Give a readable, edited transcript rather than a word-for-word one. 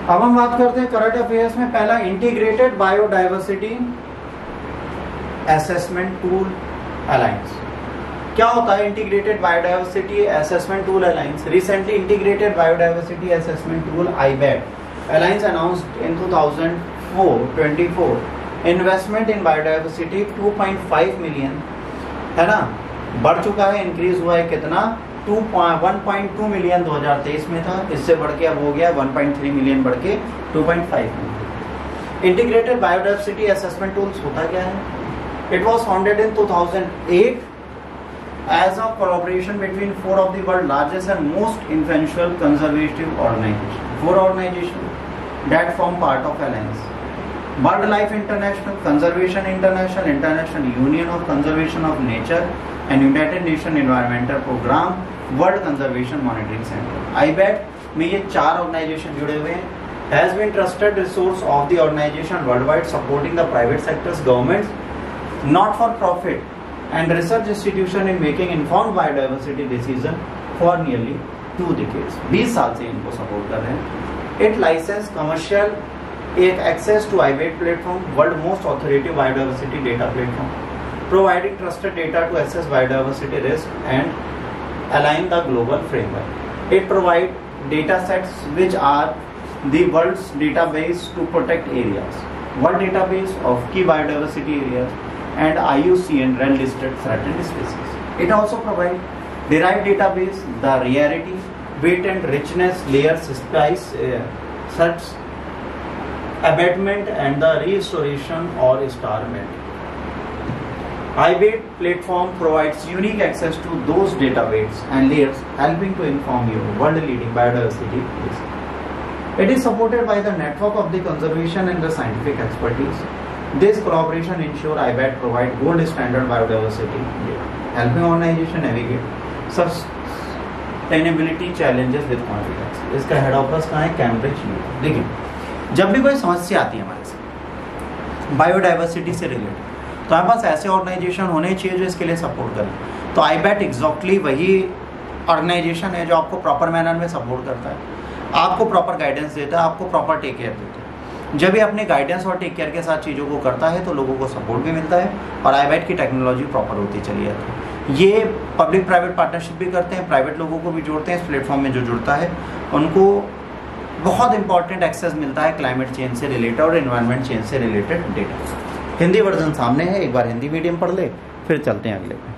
अब हम बात करते हैं करंट अफेयर्स में। पहला, integrated biodiversity assessment tool alliance. क्या होता है integrated biodiversity assessment tool alliance? Recently integrated biodiversity assessment tool IBAT alliance announced in 2024 investment in biodiversity 2.5 million, है ना, बढ़ चुका है, इंक्रीज हुआ है कितना, 1.2 मिलियन 2023 में था, इससे बढ़ के अब हो गया 1.3 मिलियन बढ़ के 2.5 million. Integrated biodiversity assessment tools होता क्या है? It was founded in 2008 as a collaboration between 4 of the world's largest and most influential conservative organizations. 4 organizations that form part of alliance: BirdLife International, Conservation International, International Union of Conservation of Nature, and United Nations Environmental Program, World Conservation Monitoring Center. IBAT में ये 4 organisation जुड़े हुए हैं. Has been trusted resource of the organization worldwide, supporting the private sectors, governments, not for profit and research institution in making informed biodiversity decision for nearly 2 decades. 20 साल से इनको support कर रहे हैं. It license commercial एक access to IBAT platform, world most authoritative biodiversity data platform, providing trusted data to assess biodiversity risk and align the global framework. It provide data sets which are the world's database to protect areas, world database of key biodiversity areas, and IUCN red listed threatened species. It also provides derived database, the rarity, weight and richness, layers, spice, such abatement and the restoration or starvement. IBAT platform provides unique access to those databases and layers, helping to inform you world leading biodiversity risk. It is supported by the network of the conservation and the scientific expertise. This collaboration ensure IBAT provide gold standard biodiversity data, helping organization navigate sustainability challenges with confidence. इसका head office कहाँ है? Cambridge UK. देखिए, जब भी कोई समस्या आती है हमारे साथ बायोडाइवर्सिटी से रिलेटेड, तो हमारे पास ऐसे ऑर्गेनाइजेशन होने चाहिए जो इसके लिए सपोर्ट करें. तो IBAT एग्जैक्टली वही ऑर्गेनाइजेशन है जो आपको प्रॉपर मैनर में सपोर्ट करता है, आपको प्रॉपर गाइडेंस देता है, आपको प्रॉपर टेक केयर देता है. जब भी अपने गाइडेंस और टेक केयर के साथ चीज़ों को करता है तो लोगों को सपोर्ट भी मिलता है और IBAT की टेक्नोलॉजी प्रॉपर होती चली जाती है. ये पब्लिक प्राइवेट पार्टनरशिप भी करते हैं, प्राइवेट लोगों को भी जोड़ते हैं. इस प्लेटफॉर्म में जो जुड़ता है उनको बहुत इंपॉर्टेंट एक्सेस मिलता है क्लाइमेट चेंज से रिलेटेड और एनवायरनमेंट चेंज से रिलेटेड डेटा. हिंदी वर्जन सामने है, एक बार हिंदी मीडियम पढ़ ले, फिर चलते हैं अगले पे.